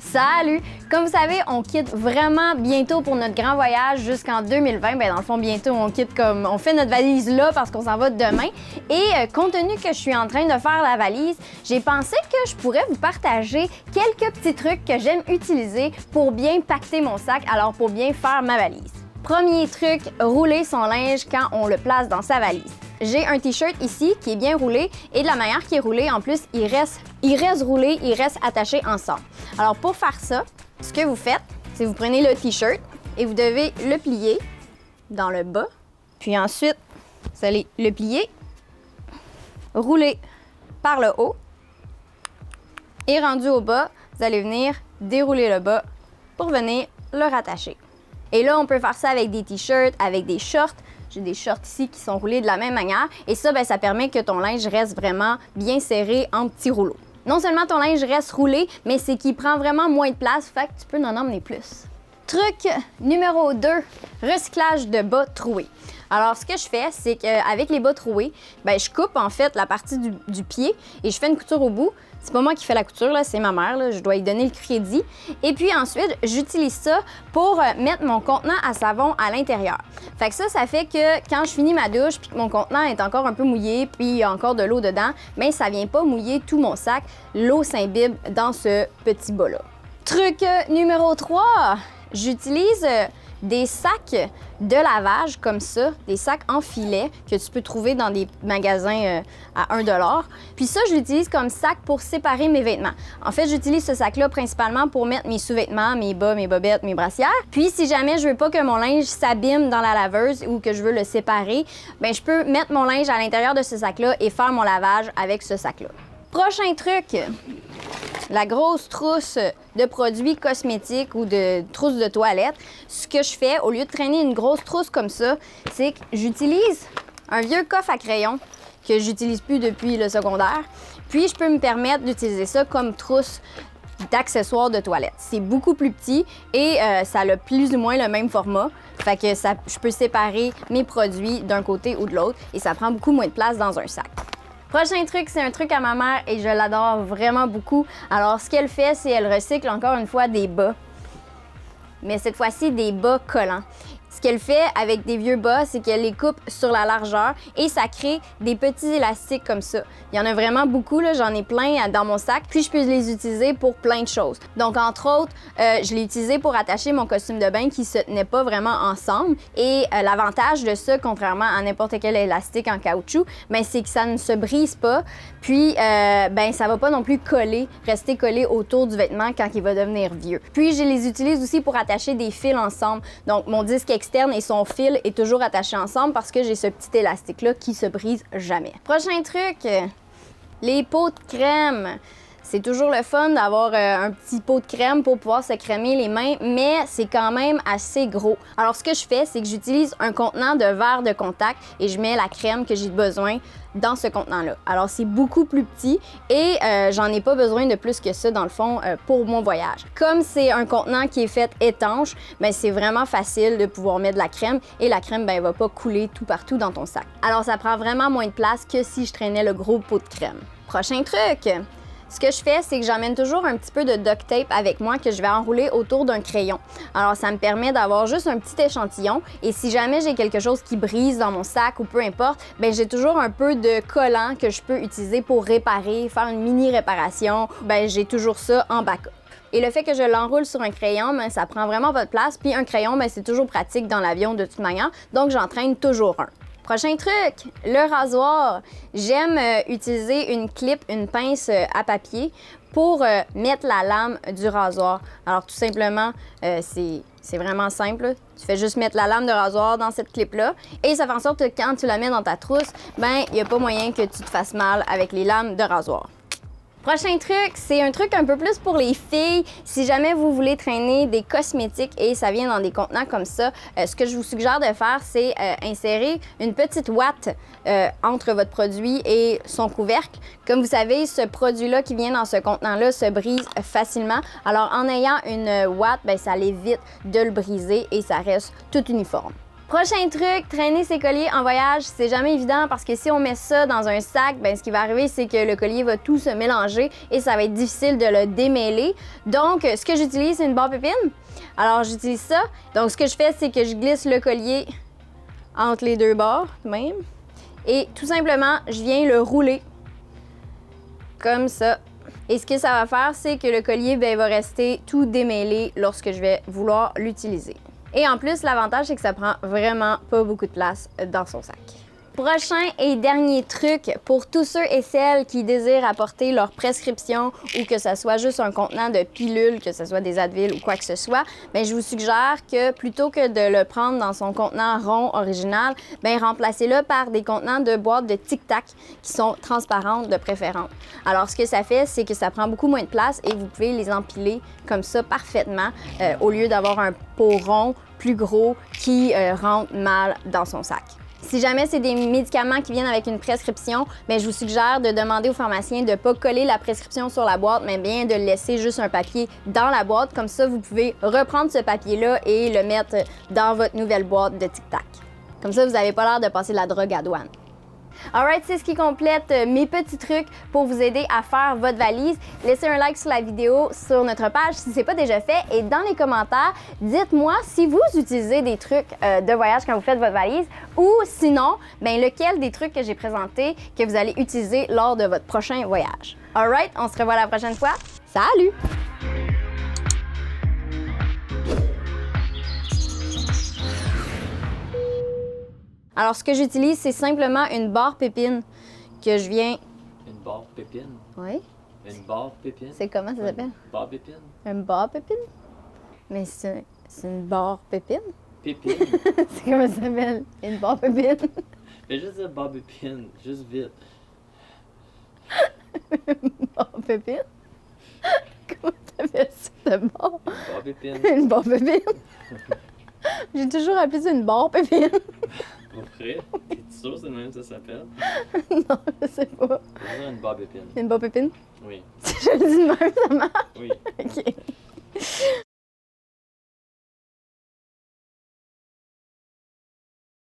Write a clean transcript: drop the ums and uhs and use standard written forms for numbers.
Salut! Comme vous savez, on quitte vraiment bientôt pour notre grand voyage jusqu'en 2020. Dans le fond, bientôt, on fait notre valise là parce qu'on s'en va demain. Et compte tenu que je suis en train de faire la valise, j'ai pensé que je pourrais vous partager quelques petits trucs que j'aime utiliser pour bien pacter mon sac, alors pour bien faire ma valise. Premier truc, rouler son linge quand on le place dans sa valise. J'ai un t-shirt ici qui est bien roulé et de la manière qu'il est roulé, en plus, il reste roulé, il reste attaché ensemble. Alors pour faire ça, ce que vous faites, c'est que vous prenez le t-shirt et vous devez le plier dans le bas. Puis ensuite, vous allez le plier, rouler par le haut. Et rendu au bas, vous allez venir dérouler le bas pour venir le rattacher. Et là, on peut faire ça avec des t-shirts, avec des shorts. J'ai des shorts ici qui sont roulés de la même manière. Et ça, ça permet que ton linge reste vraiment bien serré en petits rouleaux. Non seulement ton linge reste roulé, mais c'est qu'il prend vraiment moins de place, fait que tu peux en emmener plus. Truc numéro 2, recyclage de bas troués. Alors, ce que je fais, c'est qu'avec les bas troués, je coupe en fait la partie du pied et je fais une couture au bout. C'est pas moi qui fais la couture, c'est ma mère, je dois lui donner le crédit. Et puis ensuite, j'utilise ça pour mettre mon contenant à savon à l'intérieur. Fait que ça fait que quand je finis ma douche puis que mon contenant est encore un peu mouillé puis il y a encore de l'eau dedans, ça vient pas mouiller tout mon sac. L'eau s'imbibe dans ce petit bas-là. Truc numéro 3, j'utilise des sacs de lavage comme ça, des sacs en filet que tu peux trouver dans des magasins à 1$. Puis ça, je l'utilise comme sac pour séparer mes vêtements. En fait, j'utilise ce sac-là principalement pour mettre mes sous-vêtements, mes bas, mes bobettes, mes brassières. Puis si jamais je veux pas que mon linge s'abîme dans la laveuse ou que je veux le séparer, je peux mettre mon linge à l'intérieur de ce sac-là et faire mon lavage avec ce sac-là. Prochain truc, la grosse trousse de produits cosmétiques ou de trousse de toilette. Ce que je fais, au lieu de traîner une grosse trousse comme ça, c'est que j'utilise un vieux coffre à crayon que j'utilise plus depuis le secondaire. Puis, je peux me permettre d'utiliser ça comme trousse d'accessoires de toilette. C'est beaucoup plus petit et ça a plus ou moins le même format. Fait que je peux séparer mes produits d'un côté ou de l'autre et ça prend beaucoup moins de place dans un sac. Prochain truc, c'est un truc à ma mère et je l'adore vraiment beaucoup. Alors, ce qu'elle fait, c'est qu'elle recycle encore une fois des bas, mais cette fois-ci des bas collants. Ce qu'elle fait avec des vieux bas, c'est qu'elle les coupe sur la largeur et ça crée des petits élastiques comme ça. Il y en a vraiment beaucoup, j'en ai plein dans mon sac, puis je peux les utiliser pour plein de choses. Donc, entre autres, je l'ai utilisé pour attacher mon costume de bain qui se tenait pas vraiment ensemble. Et l'avantage de ça, contrairement à n'importe quel élastique en caoutchouc, c'est que ça ne se brise pas, puis ça va pas non plus rester collé autour du vêtement quand il va devenir vieux. Puis, je les utilise aussi pour attacher des fils ensemble. Donc, mon disque externe et son fil est toujours attaché ensemble parce que j'ai ce petit élastique-là qui se brise jamais. Prochain truc, les pots de crème. C'est toujours le fun d'avoir un petit pot de crème pour pouvoir se crémer les mains, mais c'est quand même assez gros. Alors, ce que je fais, c'est que j'utilise un contenant de verre de contact et je mets la crème que j'ai besoin dans ce contenant-là. Alors, c'est beaucoup plus petit et j'en ai pas besoin de plus que ça, dans le fond, pour mon voyage. Comme c'est un contenant qui est fait étanche, c'est vraiment facile de pouvoir mettre de la crème et la crème, elle va pas couler tout partout dans ton sac. Alors, ça prend vraiment moins de place que si je traînais le gros pot de crème. Prochain truc! Ce que je fais, c'est que j'emmène toujours un petit peu de duct tape avec moi que je vais enrouler autour d'un crayon. Alors, ça me permet d'avoir juste un petit échantillon et si jamais j'ai quelque chose qui brise dans mon sac ou peu importe, j'ai toujours un peu de collant que je peux utiliser pour réparer, faire une mini réparation. J'ai toujours ça en backup. Et le fait que je l'enroule sur un crayon, ça prend vraiment pas de place. Puis un crayon, c'est toujours pratique dans l'avion de toute manière, donc j'en traîne toujours un. Prochain truc, le rasoir. J'aime utiliser une clip, une pince à papier pour mettre la lame du rasoir. Alors tout simplement, c'est vraiment simple. Tu fais juste mettre la lame de rasoir dans cette clip-là et ça fait en sorte que quand tu la mets dans ta trousse, il n'y a pas moyen que tu te fasses mal avec les lames de rasoir. Prochain truc, c'est un truc un peu plus pour les filles. Si jamais vous voulez traîner des cosmétiques et ça vient dans des contenants comme ça, ce que je vous suggère de faire, c'est insérer une petite ouate entre votre produit et son couvercle. Comme vous savez, ce produit-là qui vient dans ce contenant-là se brise facilement. Alors, en ayant une ouate, ça l'évite de le briser et ça reste tout uniforme. Prochain truc, traîner ses colliers en voyage, c'est jamais évident parce que si on met ça dans un sac, ben ce qui va arriver, c'est que le collier va tout se mélanger et ça va être difficile de le démêler. Donc, ce que j'utilise, c'est une barre pépine. Alors, j'utilise ça. Donc, ce que je fais, c'est que je glisse le collier entre les deux bords, de même. Et tout simplement, je viens le rouler comme ça. Et ce que ça va faire, c'est que le collier ben, va rester tout démêlé lorsque je vais vouloir l'utiliser. Et en plus, l'avantage, c'est que ça prend vraiment pas beaucoup de place dans son sac. Prochain et dernier truc pour tous ceux et celles qui désirent apporter leur prescription ou que ce soit juste un contenant de pilules, que ce soit des Advil ou quoi que ce soit, bien, je vous suggère que plutôt que de le prendre dans son contenant rond original, bien, remplacez-le par des contenants de boîtes de Tic Tac qui sont transparentes de préférence. Alors, ce que ça fait, c'est que ça prend beaucoup moins de place et vous pouvez les empiler comme ça parfaitement au lieu d'avoir un pot rond plus gros qui rentre mal dans son sac. Si jamais c'est des médicaments qui viennent avec une prescription, bien, je vous suggère de demander au pharmacien de ne pas coller la prescription sur la boîte, mais bien de laisser juste un papier dans la boîte. Comme ça, vous pouvez reprendre ce papier-là et le mettre dans votre nouvelle boîte de Tic Tac. Comme ça, vous n'avez pas l'air de passer de la drogue à douane. Alright, c'est ce qui complète mes petits trucs pour vous aider à faire votre valise. Laissez un like sur la vidéo sur notre page si ce n'est pas déjà fait et dans les commentaires, dites-moi si vous utilisez des trucs de voyage quand vous faites votre valise ou sinon, bien, lequel des trucs que j'ai présentés que vous allez utiliser lors de votre prochain voyage. Alright, on se revoit la prochaine fois. Salut! Alors, ce que j'utilise, c'est simplement une barre pépine que je viens... Une barre pépine? Oui? Une barre pépine? C'est comment ça s'appelle? Une barre pépine? Une barre pépine? Mais c'est une barre pépine? Pépine? C'est comment ça s'appelle? Une barre pépine? Fais juste dire barre pépine, juste vite. Une barre pépine? Comment t'appelles ça, de barre? Une barre pépine. Une barre pépine? J'ai toujours appelé ça une barre pépine. Pour vrai? T'es sûr que c'est le même que ça s'appelle? Non, je sais pas. C'est une barre pépine. Une barre pépine? Oui. Si je le dis de même, ça marche? Oui. OK.